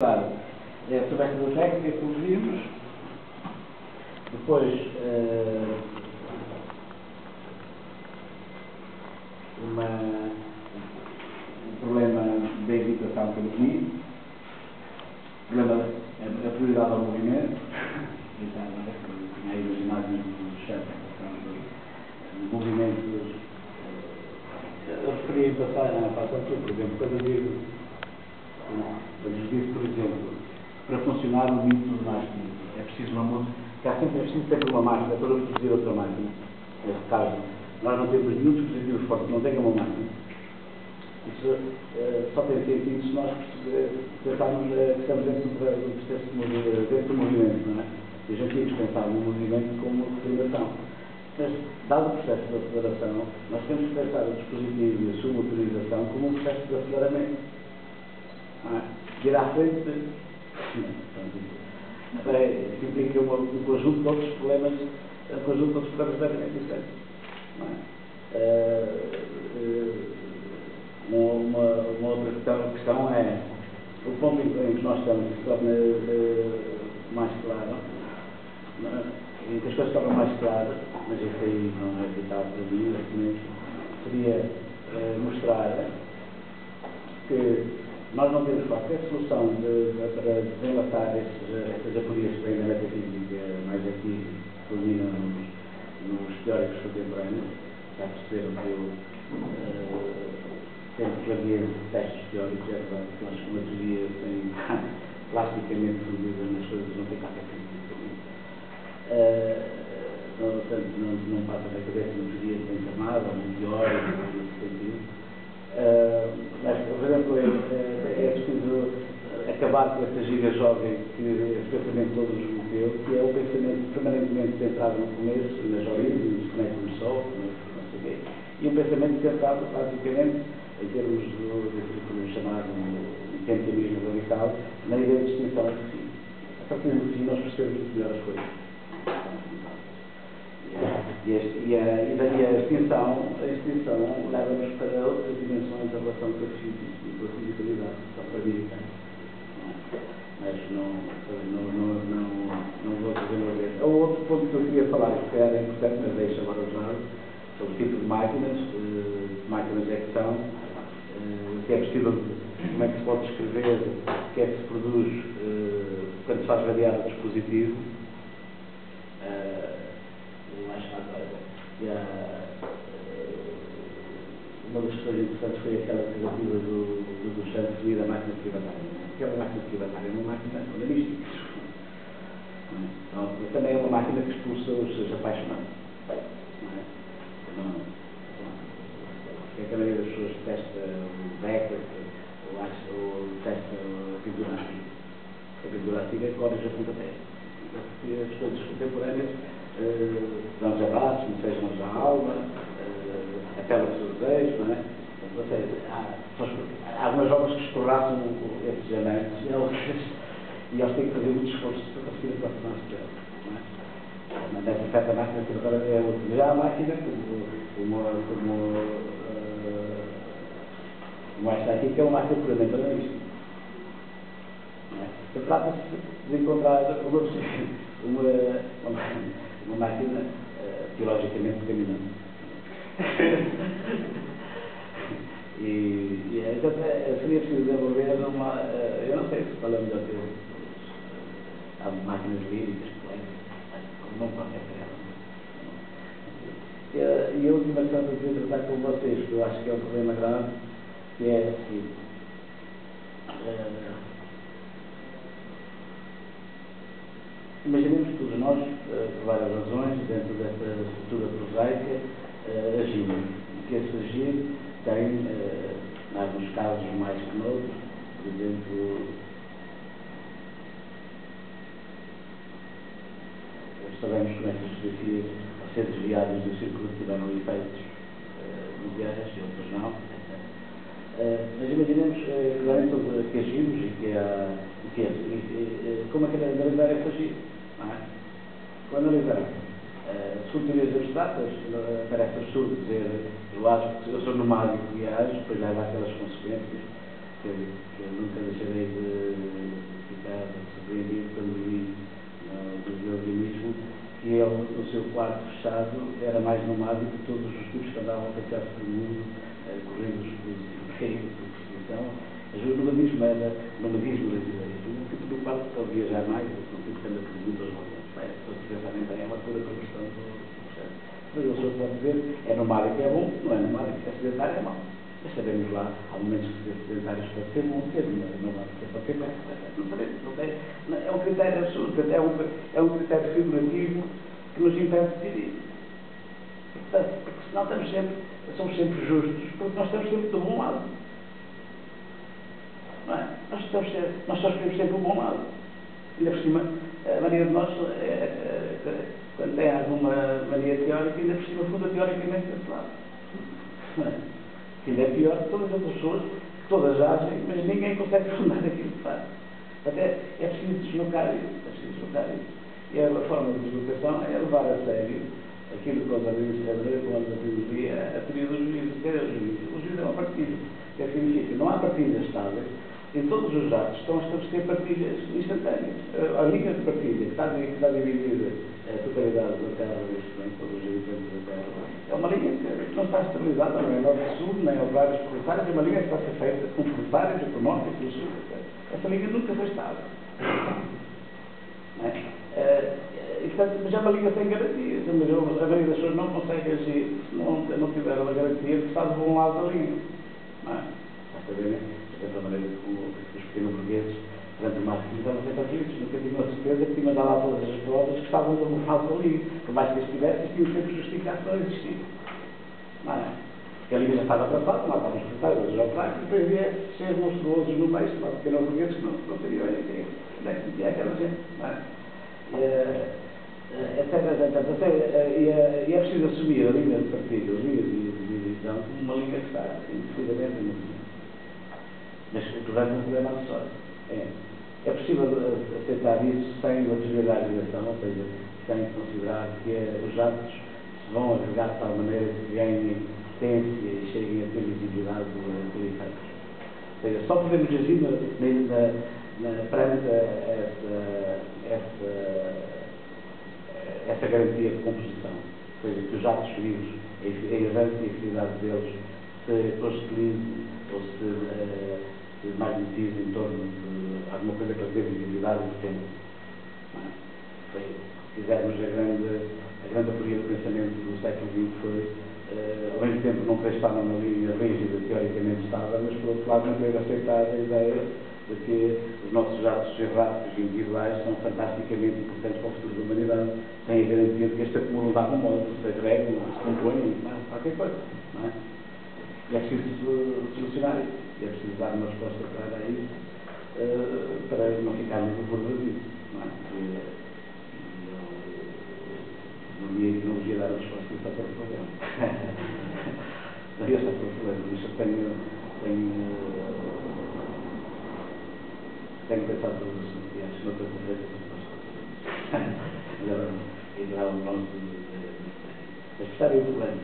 Claro, sobre esta biblioteca que vimos, depois um problema da evitação que eu vi, a prioridade ao movimento, tinha aí imaginado do chefe dos movimentos, eu referia em passar tudo, por exemplo, quando eu digo, por exemplo, para funcionar o mito do máquina, é preciso uma música, é preciso sempre uma máquina para produzir outra máquina. Neste caso, nós não temos nenhum dispositivo forte que não tenha uma máquina. Isso só tem sentido se nós pensarmos que estamos dentro do processo dentro do movimento, não é? E a gente tinha que pensar no movimento como uma aceleração. Mas, dado o processo de aceleração, nós temos que pensar o dispositivo e a sua motorização como um processo de aceleramento. Ir à frente implica um conjunto de outros problemas, completamente diferentes. Uma outra questão é o ponto em que nós estamos, que se torna mais claro, em que as coisas tornam mais claras, mas isso aí não é evitável para mim, seria mostrar que nós não temos qualquer solução para desenlaçar estas aporias que vêm da metafísica, mais aqui culminam nos teóricos contemporâneos. Já perceberam que eu sempre plaguei testes teóricos, é verdade que acho que uma teoria sem plasticamente fundida nas coisas não tem qualquer sentido. Portanto, não passa da cabeça uma teoria bem chamada, uma teórica, nesse sentido. Mas, por exemplo, é preciso acabar com esta giga jovem que esse pensamento todo nos meteu, que é o pensamento permanentemente centrado no começo, nas origens, nos conectos só, não sei o quê, e um pensamento centrado, basicamente, em termos do chamado intencionismo radical, na ideia de distinção entre si. A partir do fim, nós percebemos melhor as coisas. E a extinção leva-nos para outras dimensões da relação com a fisicalidade, só para vir. Mas não vou desenvolver. O outro ponto que eu queria falar, que era importante, mas deixo agora usar, sobre o tipo de máquinas é que são, o que é possível, como é que se pode descrever, o que é que se produz quando se faz variar o dispositivo. Uma das questões interessantes foi aquela alternativa do Duchamp definir a máquina privatária. Aquela máquina privatária é uma máquina organística. Também é uma máquina que expulsa os seus apaixonados. Porque a maioria das pessoas testa o Beckett ou testa a pintura antiga. A pintura antiga é que corre a pontapé. Porque as coisas contemporâneas dão-nos abraços, mensagem-nos à alma, apela aos seus desejos, não é? Ou seja, há algumas obras que escorraçam esses amantes e eles têm que fazer muito esforço para conseguir aproximar-se deles, não é? Mas essa certa máquina que agora é outra. Já a máquina, como esta aqui, que é uma máquina puramente analítica. Então trata-se de encontrar uma máquina biologicamente caminhante. Então, seria preciso desenvolver eu não sei qual é o melhor termo. Há máquinas líricas, não qualquer termo. E a última questão que eu queria tratar com vocês, que eu acho que é um problema grave, que é o seguinte. Imaginemos que todos nós, por várias razões, dentro desta estrutura prosaica, agimos. E que esse agir tem, em alguns casos mais que noutros, por exemplo, sabemos que nestas fotografias, ao ser desviadas do círculo, tiveram efeitos mundiais e outros não, etc. Mas imaginemos que agimos e como é que analisar esse agir? Quando analisar teorias abstratas, parece absurdo dizer eu sou nomádico e ajo, depois leva aquelas consequências que eu nunca deixarei de ficar surpreendido quando vi do Diogenismo, que ele, no seu quarto fechado, era mais nomado que todos os tipos que andavam a passear pelo mundo, correndo os reinos de prostituição. O nomadismo era nomadismo das ideias. O tipo do quarto pode viajar mais, o tipo que anda por muitas voltas. Se pensarem bem, é uma pura conversão do processo. Mas a pessoa pode dizer, é nomádico é bom, não é nomádico, é sedentário é mau. Mas sabemos lá, há momentos que ser sedentários pode ser bom, ser nomádico pode ser bem. Não sabemos, é um critério absurdo, é um critério figurativo que nos impede de decidir. Porque senão somos sempre justos, porque nós estamos sempre do bom lado. Não é? Nós só escolhemos sempre o bom lado. Ainda por cima, a maioria de nós, quando tem alguma mania teórica, ainda por cima funda teoricamente desse lado. Não é? Que ainda é pior que todas as outras pessoas, que todas agem, mas ninguém consegue fundar aquilo que faz. Até é preciso deslocar isso. E a forma de deslocação é levar a sério aquilo que os administradores, como a teologia, a teoria dos juízes. O juízo é uma partilha. O que significa? Não há partilhas estáveis. Em todos os atos estão a estabelecer partilhas instantâneas. A linha de partilha que está dividida a totalidade da Terra, todos os habitantes da Terra, é uma linha que não está estabilizada, não é norte-sul, nem operários proletários, é uma linha que está a ser feita com proletários, económicos, etc. Essa linha nunca foi estável. Não é? E, portanto, mas é uma linha sem garantias. A maioria das pessoas não consegue agir se não tiver a garantia de que está de bom lado da linha. Não é? Basta ver, né? Da maneira como os pequenos burgueses, durante o marketing, estavam sempre aflitos, nunca tinham a certeza que tinham dado a todas as provas que estavam do bom lado da linha. Por mais que estivessem, tinham sempre justificado para existir. Não é? Porque a linha já estava atrasada, não estava espetada, os operários, e depois havia cheios monstruosos no meio, lá pequenos burgueses que não sabiam onde é que metia aquela gente. Não é? E é preciso assumir a linha de partido, a linha de divisão, como uma linha que está indefinidamente no fim. Mas durante um problema acessório. É possível aceitar isso sem desviar a direção, ou seja, sem considerar que os atos se vão agregar de tal maneira que ganhem potência e cheguem a ter visibilidade por efeitos. Ou seja, só podemos agir perante essa garantia de composição. Ou seja, que os atos vivos, a irrelevância e a equidade deles se constituem ou se magnetiza em torno de alguma coisa que dê visibilidade do tempo. Se fizermos a grande aporia do pensamento do século XX foi, ao mesmo tempo, não querer estar numa linha rígida, teoricamente estável, mas, por outro lado, não querer aceitar a ideia de que os nossos atos erráticos individuais são fantasticamente importantes para o futuro da humanidade, sem a garantia de que este acúmulo dá um modo, se agregam, se compõem, qualquer coisa. Não é? E é preciso solucionar isso. E é preciso dar uma resposta para isso, para não ficarmos no bordo disso. Não é? Não me ia dar a resposta só para o problema. Não ia só para o problema, mas eu tenho pensado todos os assuntos e acho que não estou com certeza e lá o nome mas percebem o problema.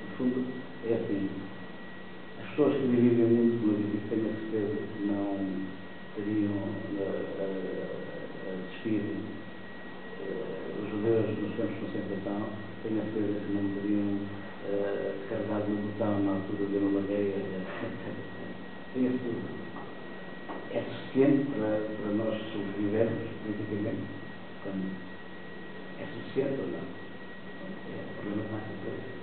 No fundo, é assim, as pessoas que vivem o mundo político tenho a certeza que não teriam a despir os judeus nos campos de concentração, tenho a certeza que não teriam carregado no botão na altura de uma guerra, tenho a certeza. É suficiente para nós sobrevivermos politicamente? É suficiente ou não? É o problema que mais acontece.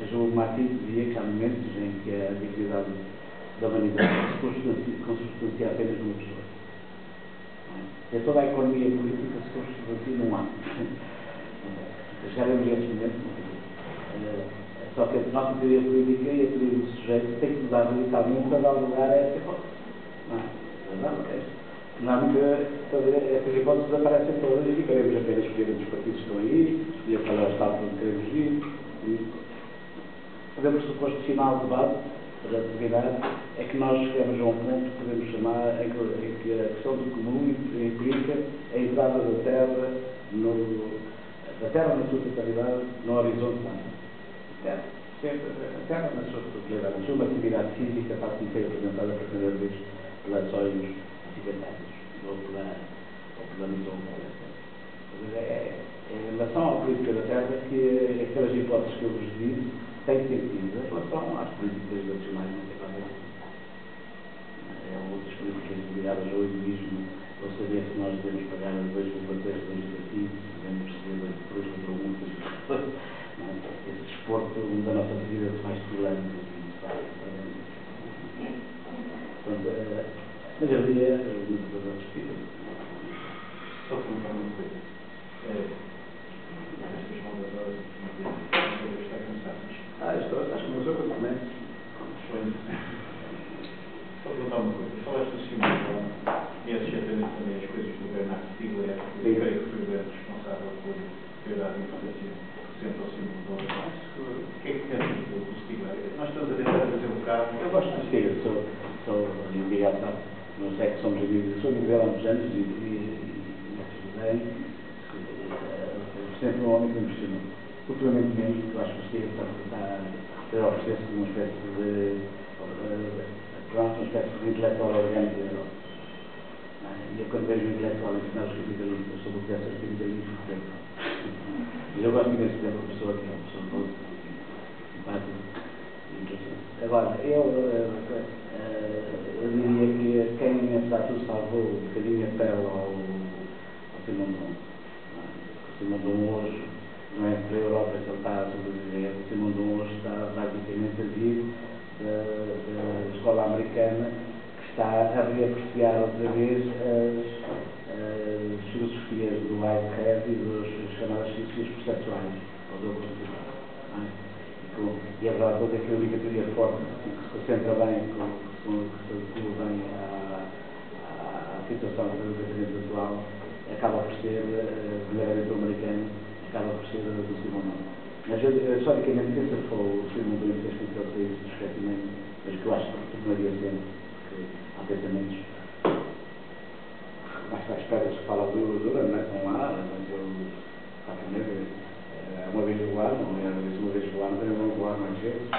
Mas o Martins dizia que há momentos em que a dignidade da humanidade se consubstancia apenas numa pessoa. É toda a economia política se consubstancia num ato. Chegaremos a esse momento. Só que a nossa teoria política e a teoria do sujeito tem que mudar radicalmente para dar lugar a essa hipótese. Essas hipóteses desaparecem todas e ficaremos apenas escolher dos partidos que estão aí, escolher qual é o Estado onde queremos ir. Podemos, o pressuposto final de base a atividade, é que nós chegamos a um ponto que podemos chamar em que a questão do comum implica a entrada da Terra na sua totalidade no horizonte humano. A Terra na sua totalidade, na sua atividade física, tal como foi apresentada pela primeira vez pelas olhos ocidentais ou pela missão palestra. É em relação à política da Terra que aquelas hipóteses que eu vos disse têm sentido. Em relação às políticas nacionais, não tem nada a ver. Outras políticas ligadas ao egoísmo, ou saber se nós devemos pagar 2,3 legislativos, devemos receber 2,1 legislativos. Esse desporto da nossa vida se faz tolerante e se faz. Mas eu diria muito para outros tipos. Só perguntar uma coisa. Estas longas horas está cansado. Acho que começou quando começa. Só perguntar uma coisa. Falaste do Simão, conheces certamente também as coisas do Bernardo Stiegler, que eu creio que foi o grande responsável por ter dado importância recente ao Simão. O que é que pensas do Stiegler? Nós estamos a tentar fazer um bocado. Eu gosto do Stiegler, sou ligado, não sei que somos amigos, sou amigo dele há muitos anos e sempre um homem que me impressionou. Ultimamente mesmo, eu acho que o Stiegler está a oferecer-se uma espécie de intelectual orgânico da Europa. E eu, quando vejo um intelectual ensinar os capitalistas sobre o que é ser capitalismo, mas eu gosto imenso de ser uma pessoa que é uma pessoa boa, simpática e interessante. Agora, eu diria que quem, apesar de tudo, salvou um bocadinho a pele ao Simondon. O Simondon hoje não é para a Europa que ele está a sobreviver. O Simondon hoje está basicamente a vir da escola americana, que está a reapreciar outra vez as filosofias do Whitehead e das chamadas filosofias perceptuais, ou do cognitivo. E a verdade toda é que a única teoria forte que se concentra bem, que se adequa bem à situação do casamento atual, acaba por ser verdadeiramente americana, acaba por ser do Simondon. Mas historicamente quem se falou o Simondon fez com que ele saísse do esquecimento, mas que eu acho que retornaria sempre, porque há pensamentos mais à espera que se fala do Dura, não é? Estão lá, mas eu está a primeira vez. Uma vez voar, uma vez voar, mas não voar mais vezes,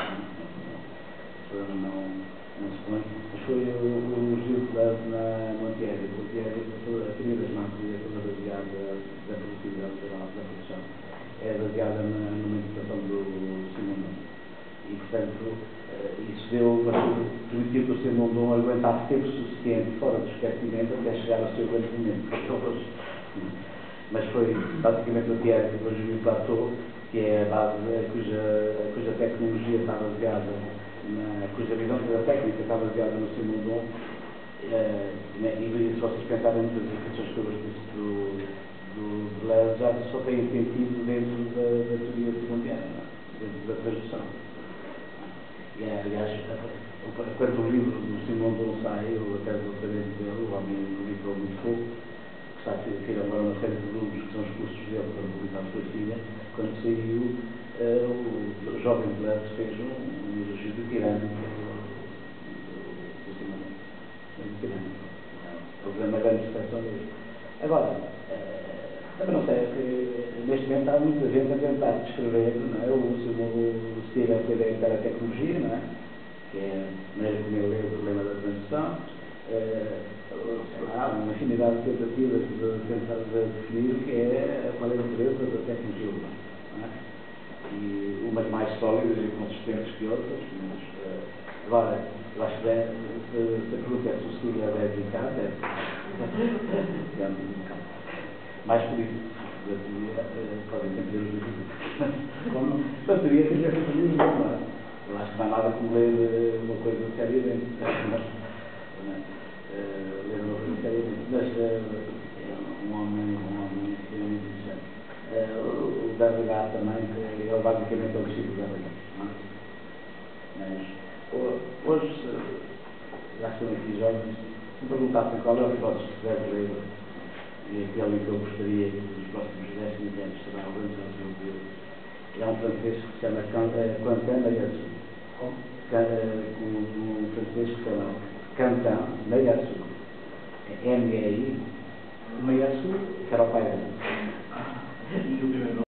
não se põe. Mas foi o Gil na Montieri, a teoria das máquinas, toda baseada da produtividade geral, da produção, é baseada na meditação do Simondon. E, portanto, isso permitiu que o Simondon aguentasse tempo suficiente fora do esquecimento até chegar ao seu grande momento. Mas foi basicamente o teatro do Júlio Plateau, que é a base cuja tecnologia está baseada, cuja visão da técnica está baseada no Simondon. E se vocês pensarem muitas definições que eu vos disse do Deleuze, já só têm sentido dentro da teoria simondiana, dentro da tradução. E, aliás, quando o livro do Simondon sai, eu até do doutoramento dele, o homem publicou muito pouco, que está a ser agora uma série de volumes que são os cursos dele para publicar a sua filha. Quando saiu, o jovem Deleuze fez um elogio de tirânico do Simondon. O programa é grande expressão dele. Agora, também não sei, neste momento há muita gente a tentar descrever, não é? O Stiegler tem a ideia da tecnologia, não é? Que é a maneira como ele lê o problema da transição. Há uma infinidade de tentativas de tentar definir o que é, qual é a natureza da tecnologia humana, não é? E umas mais sólidas e consistentes que outras, mas agora, eu acho que se a pergunta é se o Stiegler é dedicado, é dedicado. Mais políticos da teoria podem sempre ter os livros. Como a teoria tem que ser livros, não é? Eu acho que não há nada como ler uma coisa seriamente. Ler uma coisa seriamente. Mas é um homem extremamente interessante. O Derrida também, que ele basicamente é o discípulo da Derrida. Mas hoje, já que estão aqui jovens, se me perguntassem qual é o filósofo que deve ler, e aquele que eu gostaria que nos próximos 10, 15 anos será o grande filósofo dele, é um francês que se chama Quentin Ayerson. com o Francisco Calão, Cantão, Meiaçu, MGI, Meiaçu, que era o pai dele. E o primeiro